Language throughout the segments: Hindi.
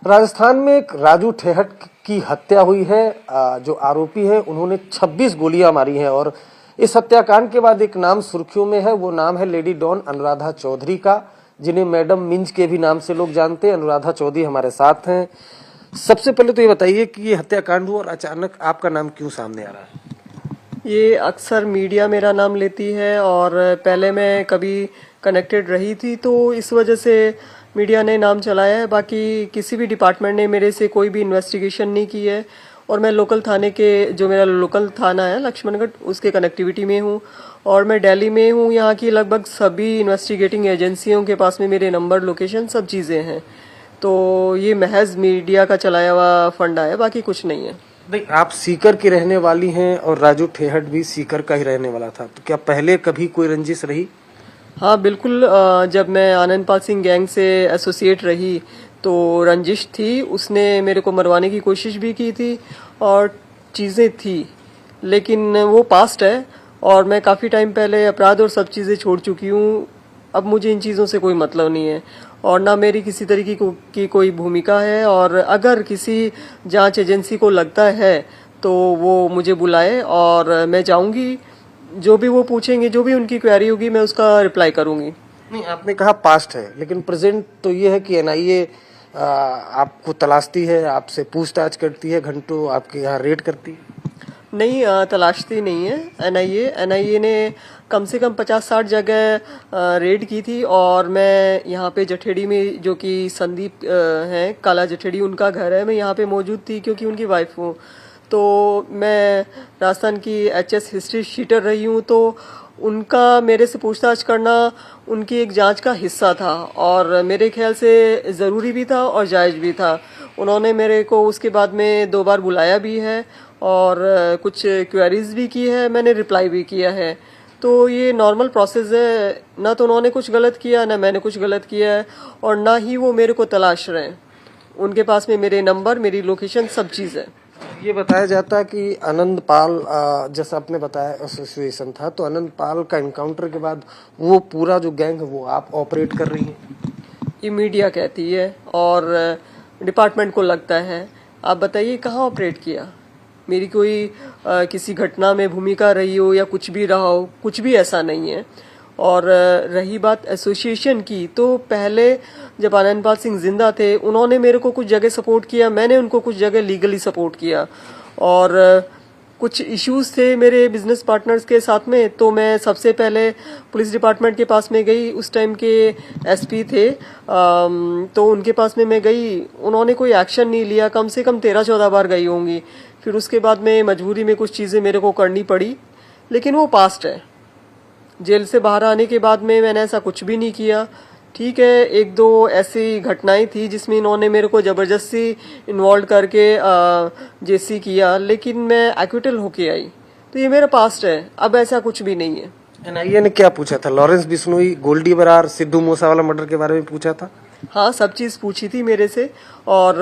राजस्थान में एक राजू ठेहट की हत्या हुई है। जो आरोपी है उन्होंने 26 गोलियां मारी हैं और इस हत्याकांड के बाद एक नाम सुर्खियों में है। वो नाम है लेडी डॉन अनुराधा चौधरी का, जिन्हें मैडम मिंज के भी नाम से लोग जानते हैं। अनुराधा चौधरी हमारे साथ हैं। सबसे पहले तो ये बताइए कि ये हत्याकांड हुआ और अचानक आपका नाम क्यों सामने आ रहा है? ये अक्सर मीडिया मेरा नाम लेती है और पहले मैं कभी कनेक्टेड रही थी तो इस वजह से मीडिया ने नाम चलाया है। बाकी किसी भी डिपार्टमेंट ने मेरे से कोई भी इन्वेस्टिगेशन नहीं की है और मैं लोकल थाने के, जो मेरा लोकल थाना है लक्ष्मणगढ़, उसके कनेक्टिविटी में हूँ और मैं दिल्ली में हूँ। यहाँ की लगभग सभी इन्वेस्टिगेटिंग एजेंसियों के पास में मेरे नंबर, लोकेशन, सब चीज़ें हैं। तो ये महज मीडिया का चलाया हुआ फंडा है, बाकी कुछ नहीं है। नहीं, आप सीकर की रहने वाली हैं और राजू ठेहट भी सीकर का ही रहने वाला था, तो क्या पहले कभी कोई रंजिश रही? हाँ बिल्कुल, जब मैं आनंदपाल सिंह गैंग से एसोसिएट रही तो रंजिश थी। उसने मेरे को मरवाने की कोशिश भी की थी और चीज़ें थी, लेकिन वो पास्ट है और मैं काफ़ी टाइम पहले अपराध और सब चीज़ें छोड़ चुकी हूँ। अब मुझे इन चीज़ों से कोई मतलब नहीं है और ना मेरी किसी तरीके की कोई भूमिका है। और अगर किसी जांच एजेंसी को लगता है तो वो मुझे बुलाए और मैं जाऊंगी। जो भी वो पूछेंगे, जो भी उनकी क्वेरी होगी, मैं उसका रिप्लाई करूंगी। नहीं, आपने कहा पास्ट है, लेकिन प्रेजेंट तो ये है कि एनआईए आपको तलाशती है, आपसे पूछताछ करती है, घंटों आपके यहाँ रेड करती है। नहीं, तलाशती नहीं है एनआईए ने कम से कम 50-60 जगह रेड की थी और मैं यहाँ पे जठेड़ी में, जो कि संदीप हैं, काला जठेड़ी उनका घर है, मैं यहाँ पे मौजूद थी क्योंकि उनकी वाइफ हूँ। तो मैं राजस्थान की एचएस हिस्ट्री शीटर रही हूँ, तो उनका मेरे से पूछताछ करना उनकी एक जांच का हिस्सा था और मेरे ख्याल से ज़रूरी भी था और जायज़ भी था। उन्होंने मेरे को उसके बाद में 2 बार बुलाया भी है और कुछ क्वेरीज भी की है, मैंने रिप्लाई भी किया है। तो ये नॉर्मल प्रोसेस है। ना तो उन्होंने कुछ गलत किया, ना मैंने कुछ गलत किया है और ना ही वो मेरे को तलाश रहे हैं। उनके पास में मेरे नंबर, मेरी लोकेशन, सब चीज़ है। ये बताया जाता है कि आनंदपाल, जैसा आपने बताया एसोसिएशन था, तो आनंदपाल का एनकाउंटर के बाद वो पूरा जो गैंग है वो आप ऑपरेट कर रही हैं? ये मीडिया कहती है और डिपार्टमेंट को लगता है। आप बताइए कहाँ ऑपरेट किया? मेरी कोई किसी घटना में भूमिका रही हो या कुछ भी रहा हो, कुछ भी ऐसा नहीं है। और रही बात एसोसिएशन की, तो पहले जब आनंदपाल सिंह जिंदा थे उन्होंने मेरे को कुछ जगह सपोर्ट किया, मैंने उनको कुछ जगह लीगली सपोर्ट किया और कुछ इश्यूज थे मेरे बिजनेस पार्टनर्स के साथ में। तो मैं सबसे पहले पुलिस डिपार्टमेंट के पास में गई, उस टाइम के एसपी थे, तो उनके पास में मैं गई, उन्होंने कोई एक्शन नहीं लिया। कम से कम 13-14 बार गई होंगी। फिर उसके बाद में मजबूरी में कुछ चीज़ें मेरे को करनी पड़ी, लेकिन वो पास्ट है। जेल से बाहर आने के बाद में मैंने ऐसा कुछ भी नहीं किया। ठीक है, 1-2 ऐसी घटनाएं थी जिसमें इन्होंने मेरे को जबरदस्ती इन्वॉल्व करके जेसी किया, लेकिन मैं एक्विटल होके आई। तो ये मेरा पास्ट है, अब ऐसा कुछ भी नहीं है। एनआईए ने क्या पूछा था? लॉरेंस बिश्नोई, गोल्डी बरार, सिद्धू मूसावाला मर्डर के बारे में पूछा था? हाँ, सब चीज़ पूछी थी मेरे से और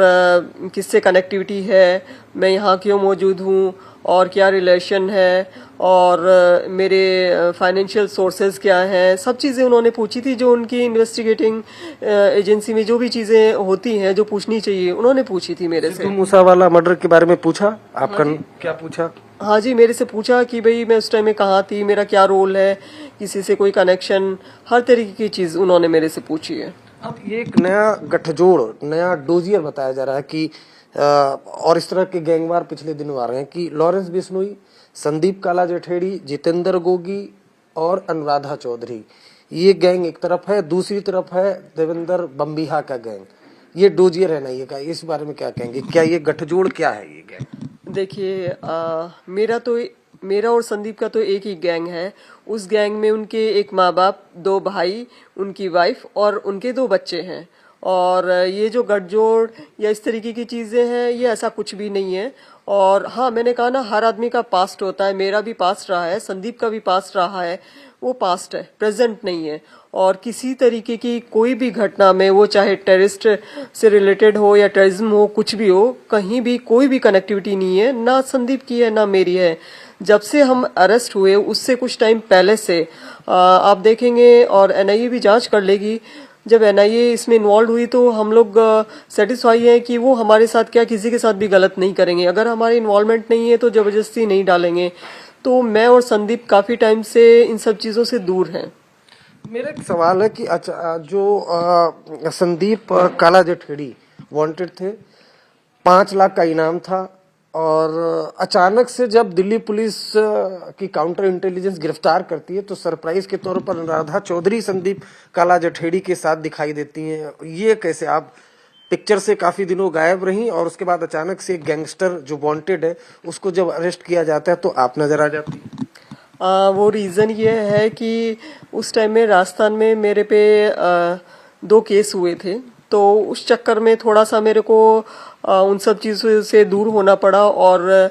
किससे कनेक्टिविटी है, मैं यहाँ क्यों मौजूद हूँ और क्या रिलेशन है और मेरे फाइनेंशियल सोर्सेज क्या हैं, सब चीज़ें उन्होंने पूछी थी। जो उनकी इन्वेस्टिगेटिंग एजेंसी में जो भी चीज़ें होती हैं जो पूछनी चाहिए, उन्होंने पूछी थी मेरे से। सिद्धू मूसावाला मर्डर के बारे में पूछा आपका? क्या पूछा? हाँ जी, मेरे से पूछा कि भाई मैं उस टाइम में कहाँ थी, मेरा क्या रोल है, किसी से कोई कनेक्शन, हर तरीके की चीज़ उन्होंने मेरे से पूछी है। अब ये एक नया गठजोड़, नया डोजियर बताया जा रहा है कि और इस तरह के गैंगवार पिछले दिनों आ रहे हैं कि लॉरेंस बिश्नोई, संदीप काला जठेड़ी, जितेंद्र गोगी और अनुराधा चौधरी, ये गैंग एक तरफ है, दूसरी तरफ है देवेंद्र बम्बिहा का गैंग। ये डोजियर है ना ये का, इस बारे में क्या कहेंगे? क्या ये गठजोड़ क्या है ये गैंग? देखिए, मेरा और संदीप का तो एक ही गैंग है। उस गैंग में उनके एक माँ बाप, 2 भाई, उनकी वाइफ और उनके 2 बच्चे हैं। और ये जो गठजोड़ या इस तरीके की चीज़ें हैं, ये ऐसा कुछ भी नहीं है। और हाँ, मैंने कहा ना, हर आदमी का पास्ट होता है। मेरा भी पास्ट रहा है, संदीप का भी पास्ट रहा है। वो पास्ट है, प्रेजेंट नहीं है। और किसी तरीके की कोई भी घटना में, वो चाहे टेररिस्ट से रिलेटेड हो या टेररिज्म हो, कुछ भी हो, कहीं भी कोई भी कनेक्टिविटी नहीं है, ना संदीप की है ना मेरी है। जब से हम अरेस्ट हुए उससे कुछ टाइम पहले से आप देखेंगे और एनआईए भी जांच कर लेगी, जब एनआईए इसमें इन्वॉल्व हुई तो हम लोग सेटिस्फाई हैं कि वो हमारे साथ क्या किसी के साथ भी गलत नहीं करेंगे। अगर हमारी इन्वॉल्वमेंट नहीं है तो जबरदस्ती नहीं डालेंगे। तो मैं और संदीप काफी टाइम से इन सब चीजों से दूर हैं। मेरा एक सवाल है कि अच्छा जो संदीप काला जठेड़ी वांटेड थे, 5 लाख का इनाम था, और अचानक से जब दिल्ली पुलिस की काउंटर इंटेलिजेंस गिरफ्तार करती है तो सरप्राइज के तौर पर राधा चौधरी संदीप काला जठेड़ी के साथ दिखाई देती हैं। ये कैसे? आप पिक्चर से काफी दिनों गायब रही और उसके बाद अचानक से एक गैंगस्टर जो वांटेड है उसको जब अरेस्ट किया जाता है तो आप नजर आ जाती है। वो रीज़न ये है कि उस टाइम में राजस्थान में मेरे पे 2 केस हुए थे, तो उस चक्कर में थोड़ा सा मेरे को उन सब चीज़ों से दूर होना पड़ा। और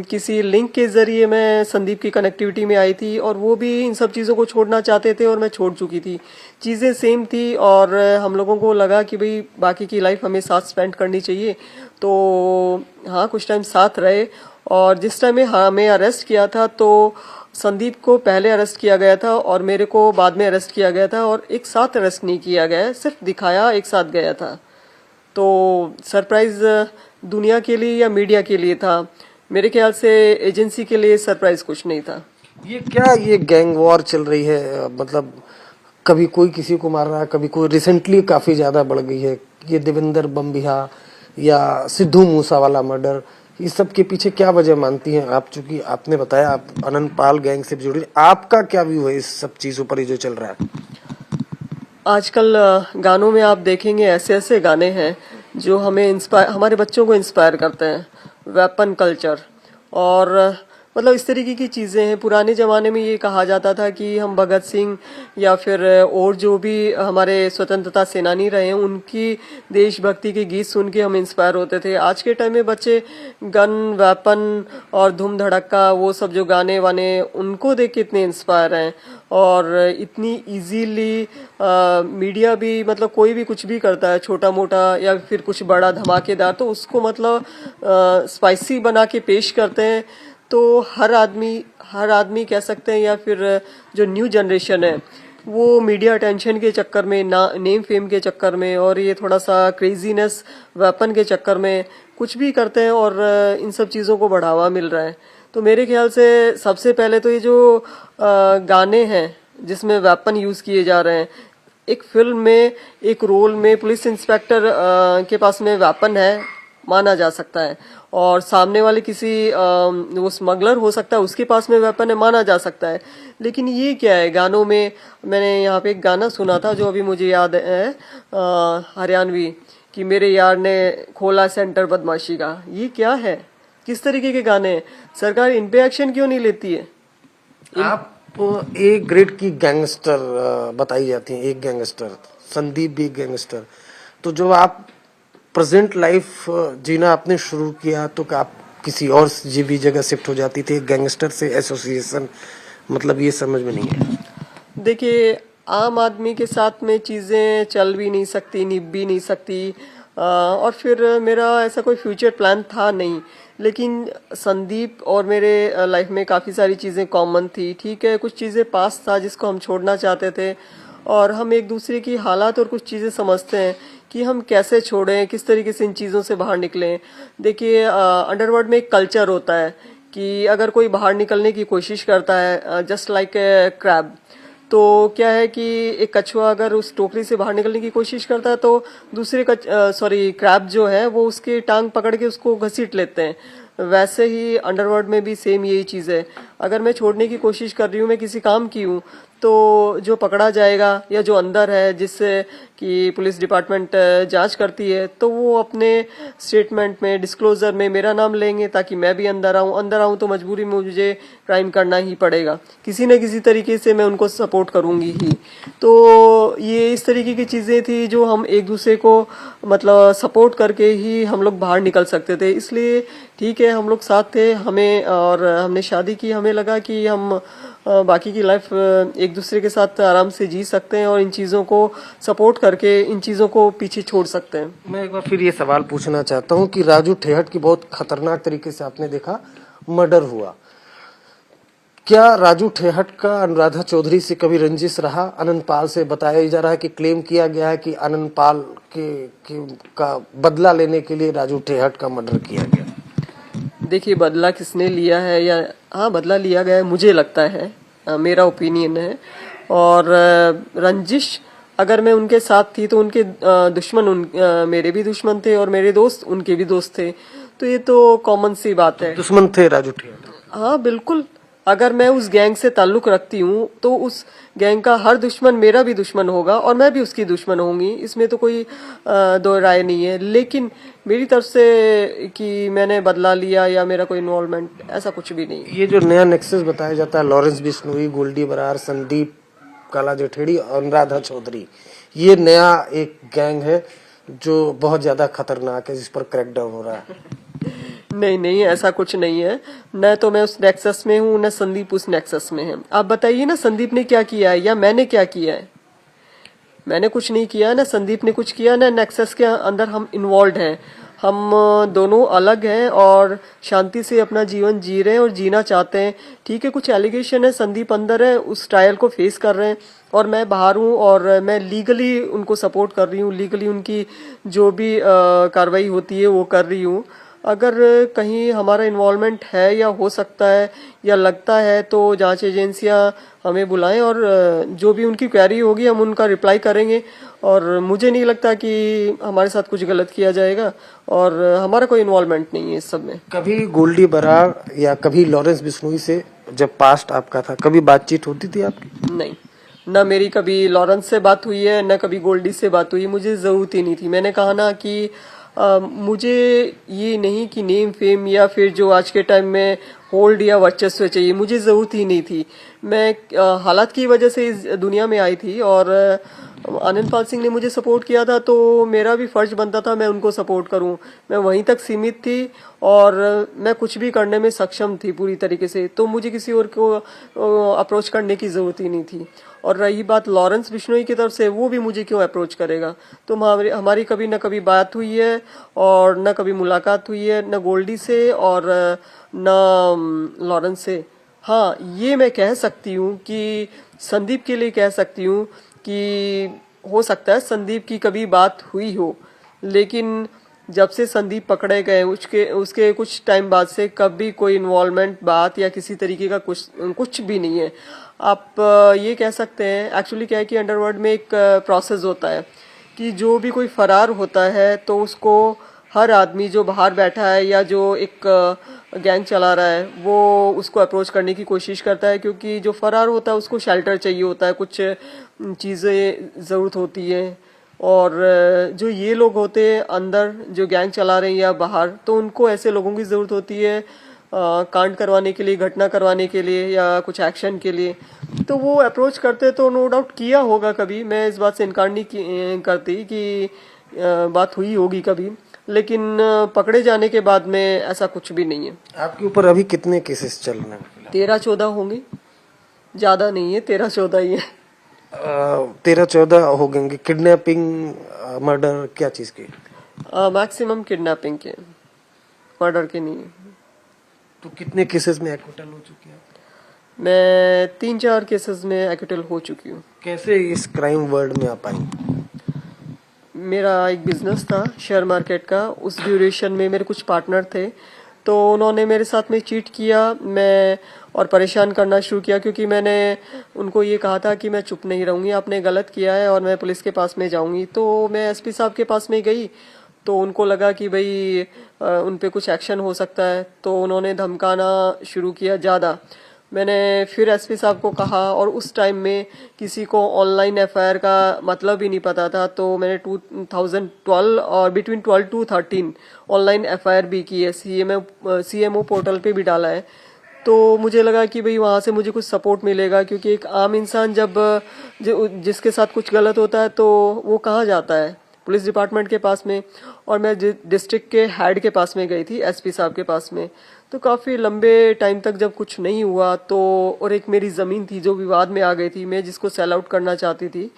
किसी लिंक के ज़रिए मैं संदीप की कनेक्टिविटी में आई थी और वो भी इन सब चीज़ों को छोड़ना चाहते थे और मैं छोड़ चुकी थी। चीज़ें सेम थी और हम लोगों को लगा कि भाई बाकी की लाइफ हमें साथ स्पेंड करनी चाहिए। तो हाँ, कुछ टाइम साथ रहे। और जिस टाइम में हमें अरेस्ट किया था तो संदीप को पहले अरेस्ट किया गया था और मेरे को बाद में अरेस्ट किया गया था, और एक साथ अरेस्ट नहीं किया गया, सिर्फ दिखाया एक साथ गया था। तो सरप्राइज दुनिया के लिए या मीडिया के लिए था, मेरे ख्याल से एजेंसी के लिए सरप्राइज कुछ नहीं था। ये गैंग वॉर चल रही है, मतलब कभी कोई किसी को मार रहा है, कभी कोई, रिसेंटली काफी ज्यादा बढ़ गई है। ये देवेंद्र बम्बिहा या सिद्धू मूसावाला मर्डर, इस सब के पीछे क्या वजह मानती हैं आप? चूंकि आपने बताया आप अनंतपाल गैंग से जुड़ी, आपका क्या व्यू है इस सब चीजों पर, ये जो चल रहा है आजकल गानों में आप देखेंगे ऐसे ऐसे गाने हैं जो हमें इंस्पायर, हमारे बच्चों को इंस्पायर करते हैं। वेपन कल्चर और मतलब इस तरीके की चीज़ें हैं। पुराने ज़माने में ये कहा जाता था कि हम भगत सिंह या फिर और जो भी हमारे स्वतंत्रता सेनानी रहे हैं उनकी देशभक्ति के गीत सुन के हम इंस्पायर होते थे। आज के टाइम में बच्चे गन, वेपन और धूम धड़क्का, वो सब जो गाने वाने, उनको देख के इतने इंस्पायर हैं। और इतनी इजीली मीडिया भी, मतलब कोई भी कुछ भी करता है छोटा मोटा या फिर कुछ बड़ा धमाकेदार, तो उसको मतलब स्पाइसी बना के पेश करते हैं। तो हर आदमी कह सकते हैं या फिर जो न्यू जनरेशन है वो मीडिया अटेंशन के चक्कर में, नेम फेम के चक्कर में और ये थोड़ा सा क्रेजीनेस वेपन के चक्कर में कुछ भी करते हैं और इन सब चीज़ों को बढ़ावा मिल रहा है। तो मेरे ख्याल से सबसे पहले तो ये जो गाने हैं जिसमें वेपन यूज़ किए जा रहे हैं, एक फिल्म में एक रोल में पुलिस इंस्पेक्टर के पास में वेपन है माना जा सकता है, और सामने वाले किसी वो स्मगलर हो सकता है उसके पास में वेपन है माना जा सकता है। लेकिन ये क्या है गानों में? मैंने यहाँ पे एक गाना सुना था जो अभी मुझे याद है, हरियाणवी, कि मेरे यार ने खोला सेंटर बदमाशी का। ये क्या है? किस तरीके के गाने हैं? सरकार इन पे एक्शन क्यों नहीं लेती है? आप एक ग्रेड की गैंगस्टर बताई जाती हैं, एक गैंगस्टर, संदीप भी एक गैंगस्टर। तो जो आप प्रेजेंट लाइफ जीना आपने शुरू किया तो क्या आप किसी और भी जगह शिफ्ट हो जाती थी? गैंगस्टर से एसोसिएशन, मतलब ये समझ में नहीं है। देखिए, आम आदमी के साथ में चीज़ें चल भी नहीं सकती, निभ भी नहीं सकती, और फिर मेरा ऐसा कोई फ्यूचर प्लान था नहीं। लेकिन संदीप और मेरे लाइफ में काफ़ी सारी चीज़ें कॉमन थी। ठीक है, कुछ चीज़ें पास था जिसको हम छोड़ना चाहते थे, और हम एक दूसरे की हालात और कुछ चीज़ें समझते हैं कि हम कैसे छोड़ें, किस तरीके से इन चीज़ों से बाहर निकलें। देखिए, अंडरवर्ल्ड में एक कल्चर होता है कि अगर कोई बाहर निकलने की कोशिश करता है, जस्ट लाइक क्रैब, तो क्या है कि एक कछुआ अगर उस टोकरी से बाहर निकलने की कोशिश करता है तो दूसरे क्रैब जो है वो उसके टांग पकड़ के उसको घसीट लेते हैं। वैसे ही अंडरवर्ल्ड में भी सेम यही चीज़ है। अगर मैं छोड़ने की कोशिश कर रही हूँ, मैं किसी काम की हूँ, तो जो पकड़ा जाएगा या जो अंदर है जिससे कि पुलिस डिपार्टमेंट जांच करती है, तो वो अपने स्टेटमेंट में, डिस्क्लोजर में मेरा नाम लेंगे ताकि मैं भी अंदर आऊँ तो मजबूरी में मुझे क्राइम करना ही पड़ेगा। किसी न किसी तरीके से मैं उनको सपोर्ट करूंगी ही। तो ये इस तरीके की चीज़ें थी जो हम एक दूसरे को मतलब सपोर्ट करके ही हम लोग बाहर निकल सकते थे। इसलिए ठीक है, हम लोग साथ थे, हमें, और हमने शादी की। हमें लगा कि हम बाकी की लाइफ एक दूसरे के साथ आराम से जी सकते हैं और इन चीज़ों को सपोर्ट करके इन चीज़ों को पीछे छोड़ सकते हैं। मैं एक बार फिर ये सवाल पूछना चाहता हूँ कि राजू ठेहट की बहुत खतरनाक तरीके से आपने देखा मर्डर हुआ, क्या राजू ठेहट का अनुराधा चौधरी से कभी रंजिश रहा? आनंद पाल से बताया जा रहा है कि क्लेम किया गया है कि आनंद पाल का बदला लेने के लिए राजू ठेहट का मर्डर किया गया। देखिए, बदला किसने लिया है या हाँ बदला लिया गया है, मुझे लगता है, मेरा ओपिनियन है। और रंजिश, अगर मैं उनके साथ थी तो उनके मेरे भी दुश्मन थे और मेरे दोस्त उनके भी दोस्त थे, तो ये तो कॉमन सी बात है। दुश्मन थे राजू ठेहट? हाँ बिल्कुल, अगर मैं उस गैंग से ताल्लुक रखती हूँ तो उस गैंग का हर दुश्मन मेरा भी दुश्मन होगा और मैं भी उसकी दुश्मन होंगी, इसमें तो कोई दो राय नहीं है। लेकिन मेरी तरफ से कि मैंने बदला लिया या मेरा कोई इन्वॉल्वमेंट, ऐसा कुछ भी नहीं। ये जो नया नेक्सस बताया जाता है, लॉरेंस बिश्नोई, गोल्डी बरार, संदीप काला जठेड़ी और अनुराधा चौधरी, ये नया एक गैंग है जो बहुत ज्यादा खतरनाक है, जिस पर क्रैकडाउन हो रहा है। नहीं नहीं, ऐसा कुछ नहीं है। न तो मैं उस नेक्सस में हूँ, न संदीप उस नेक्सस में है। आप बताइए ना, संदीप ने क्या किया है या मैंने क्या किया है? मैंने कुछ नहीं किया, ना संदीप ने कुछ किया, ना नेक्सस के अंदर हम इन्वॉल्व हैं। हम दोनों अलग हैं और शांति से अपना जीवन जी रहे हैं और जीना चाहते हैं। ठीक है, कुछ एलिगेशन है, संदीप अंदर है, उस ट्रायल को फेस कर रहे हैं और मैं बाहर हूँ और मैं लीगली उनको सपोर्ट कर रही हूँ, लीगली उनकी जो भी कार्रवाई होती है वो कर रही हूँ। अगर कहीं हमारा इन्वॉल्वमेंट है या हो सकता है या लगता है तो जांच एजेंसियां हमें बुलाएं और जो भी उनकी क्वेरी होगी हम उनका रिप्लाई करेंगे। और मुझे नहीं लगता कि हमारे साथ कुछ गलत किया जाएगा और हमारा कोई इन्वॉल्वमेंट नहीं है इस सब में। कभी गोल्डी बरार या कभी लॉरेंस बिश्नोई से, जब पास्ट आपका था, कभी बातचीत होती थी आपकी? नहीं, ना मेरी कभी लॉरेंस से बात हुई है, ना कभी गोल्डी से बात हुई। मुझे जरूरत ही नहीं थी। मैंने कहा ना कि मुझे ये नहीं कि नेम फेम या फिर जो आज के टाइम में होल्ड या वर्चस्व चाहिए, मुझे जरूरत ही नहीं थी। मैं हालात की वजह से इस दुनिया में आई थी और आनंद पाल सिंह ने मुझे सपोर्ट किया था तो मेरा भी फर्ज बनता था मैं उनको सपोर्ट करूं। मैं वहीं तक सीमित थी और मैं कुछ भी करने में सक्षम थी पूरी तरीके से, तो मुझे किसी और को अप्रोच करने की जरूरत ही नहीं थी। और रही बात लॉरेंस बिश्नोई की तरफ से, वो भी मुझे क्यों अप्रोच करेगा? तो हमारी कभी न कभी बात हुई है और न कभी मुलाकात हुई है, न गोल्डी से और न लॉरेंस से। हाँ, ये मैं कह सकती हूँ कि संदीप के लिए कह सकती हूँ कि हो सकता है संदीप की कभी बात हुई हो, लेकिन जब से संदीप पकड़े गए उसके कुछ टाइम बाद से कभी कोई इन्वॉल्वमेंट, बात या किसी तरीके का कुछ भी नहीं है। आप ये कह सकते हैं, एक्चुअली क्या है कि अंडरवर्ल्ड में एक प्रोसेस होता है कि जो भी कोई फरार होता है तो उसको हर आदमी जो बाहर बैठा है या जो एक गैंग चला रहा है वो उसको अप्रोच करने की कोशिश करता है, क्योंकि जो फरार होता है उसको शेल्टर चाहिए होता है, कुछ चीज़ें ज़रूरत होती है। और जो ये लोग होते हैं अंदर जो गैंग चला रहे हैं या बाहर, तो उनको ऐसे लोगों की ज़रूरत होती है कांड करवाने के लिए, घटना करवाने के लिए या कुछ एक्शन के लिए। तो वो अप्रोच करते तो नो डाउट किया होगा कभी, मैं इस बात से इनकार नहीं करती कि बात हुई होगी कभी, लेकिन पकड़े जाने के बाद में ऐसा कुछ भी नहीं है। आपके ऊपर अभी कितने केसेस चल रहे हैं? 13-14 होंगे, ज्यादा नहीं है, 13-14 ही है। 13-14 हो गए। किडनैपिंग, मर्डर, क्या चीज के? मैक्सिमम किडनैपिंग के, मर्डर के नहीं। तो कितने केसेस में एक्विटल हो चुके हैं? मैं 3-4 केसेस में एक्विटल हो चुकी हूँ। कैसे इस क्राइम वर्ल्ड में आ पाई? मेरा एक बिजनेस था शेयर मार्केट का, उस ड्यूरेशन में मेरे कुछ पार्टनर थे तो उन्होंने मेरे साथ में चीट किया, मैं और परेशान करना शुरू किया, क्योंकि मैंने उनको ये कहा था कि मैं चुप नहीं रहूंगी, आपने गलत किया है और मैं पुलिस के पास में जाऊंगी। तो मैं एसपी साहब के पास में गई तो उनको लगा कि भाई उन पे कुछ एक्शन हो सकता है, तो उन्होंने धमकाना शुरू किया ज़्यादा। मैंने फिर एसपी साहब को कहा और उस टाइम में किसी को ऑनलाइन एफआईआर का मतलब ही नहीं पता था, तो मैंने 2012 और बिटवीन 12 to 13 ऑनलाइन एफआईआर भी की है, सीएमओ पोर्टल पे भी डाला है। तो मुझे लगा कि भाई वहाँ से मुझे कुछ सपोर्ट मिलेगा, क्योंकि एक आम इंसान जब जिसके साथ कुछ गलत होता है तो वो कहाँ जाता है? पुलिस डिपार्टमेंट के पास में। और मैं डिस्ट्रिक्ट के हेड के पास में गई थी, एसपी साहब के पास में। तो काफ़ी लंबे टाइम तक जब कुछ नहीं हुआ तो, और एक मेरी ज़मीन थी जो विवाद में आ गई थी, मैं जिसको सेल आउट करना चाहती थी,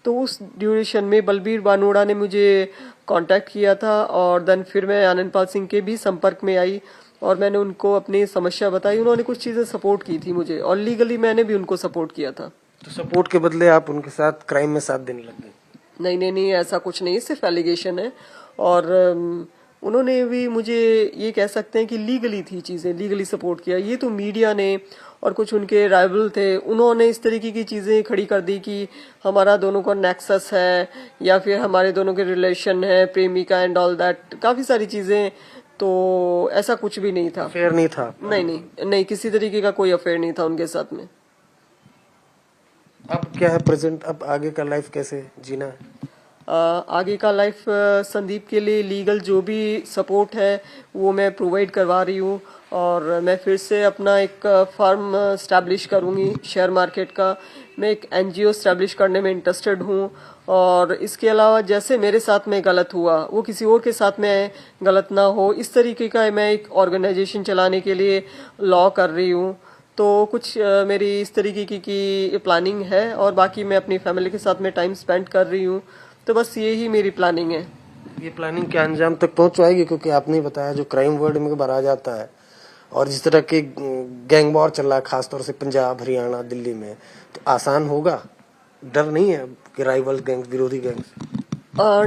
तो उस ड्यूरेशन में बलबीर बानोड़ा ने मुझे कांटेक्ट किया था और देन फिर मैं आनंद पाल सिंह के भी संपर्क में आई और मैंने उनको अपनी समस्या बताई, उन्होंने कुछ चीजें सपोर्ट की थी मुझे, और लीगली मैंने भी उनको सपोर्ट किया था। तो सपोर्ट के बदले आप उनके साथ क्राइम में साथ देने लग गए? नहीं, ऐसा कुछ नहीं, सिर्फ एलिगेशन है। और उन्होंने भी मुझे, ये कह सकते हैं कि लीगली थी चीजें, लीगली सपोर्ट किया। ये तो मीडिया ने और कुछ उनके राइवल थे, उन्होंने इस तरीके की चीजें खड़ी कर दी कि हमारा दोनों का नेक्सस है, या फिर हमारे दोनों के रिलेशन है, प्रेमिका एंड ऑल दैट, काफी सारी चीजें। तो ऐसा कुछ भी नहीं था। अफेयर नहीं था? नहीं, किसी तरीके का कोई अफेयर नहीं था उनके साथ में। अब क्या है प्रेजेंट, अब आगे का लाइफ कैसे जीना है? आगे का लाइफ संदीप के लिए लीगल जो भी सपोर्ट है वो मैं प्रोवाइड करवा रही हूँ, और मैं फिर से अपना एक फर्म स्टैब्लिश करूँगी शेयर मार्केट का। मैं एक एनजीओ स्टैब्लिश करने में इंटरेस्टेड हूँ, और इसके अलावा जैसे मेरे साथ में गलत हुआ वो किसी और के साथ में गलत ना हो, इस तरीके का मैं एक ऑर्गेनाइजेशन चलाने के लिए लॉ कर रही हूँ। तो कुछ मेरी इस तरीके की प्लानिंग है, और बाकी मैं अपनी फैमिली के साथ में टाइम स्पेंड कर रही हूँ। तो बस यही मेरी प्लानिंग है। ये प्लानिंग क्या अंजाम तक पहुंच पाएगी? क्योंकि आपने ही बताया जो क्राइम वर्ड में भरा जाता है और जिस तरह के गैंग वॉर चल रहा है खासतौर से पंजाब, हरियाणा, दिल्ली में, तो आसान होगा? डर नहीं है कि राइवल गैंग, विरोधी गैंग?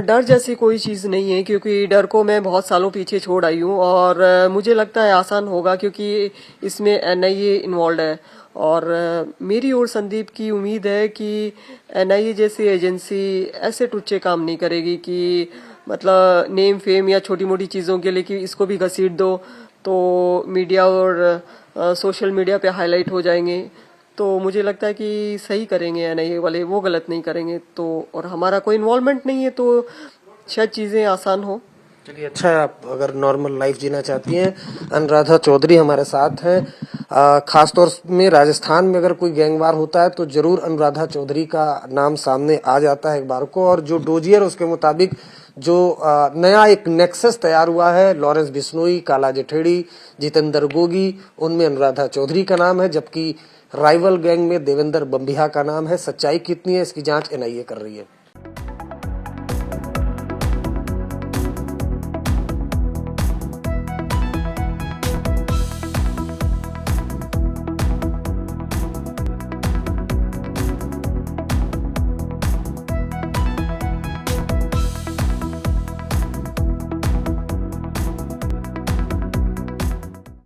डर जैसी कोई चीज नहीं है, क्योंकि डर को मैं बहुत सालों पीछे छोड़ आई हूँ, और मुझे लगता है आसान होगा, क्योंकि इसमें एनआईए इन्वॉल्व है। और मेरी और संदीप की उम्मीद है कि एनआईए जैसी एजेंसी ऐसे टुच्चे काम नहीं करेगी कि मतलब नेम फेम या छोटी मोटी चीजों के लिए कि इसको भी घसीट दो तो मीडिया और सोशल मीडिया पे हाईलाइट हो जाएंगे। तो मुझे लगता है कि सही करेंगे एनआईए वाले, वो गलत नहीं करेंगे। तो और हमारा कोई इन्वॉल्वमेंट नहीं है, तो शायद चीजें आसान हो। चलिए, अच्छा है। आप अगर नॉर्मल लाइफ जीना चाहती हैं, अनुराधा चौधरी हमारे साथ हैं। खासतौर में राजस्थान में अगर कोई गैंगवार होता है तो जरूर अनुराधा चौधरी का नाम सामने आ जाता है एक बार को। और जो डोजियर उसके मुताबिक जो नया एक नेक्सस तैयार हुआ है, लॉरेंस बिश्नोई, काला जठेड़ी, जितेंद्र गोगी, उनमें अनुराधा चौधरी का नाम है, जबकि राइवल गैंग में देवेंद्र बम्बिहा का नाम है। सच्चाई कितनी है इसकी जांच एनआईए कर रही है।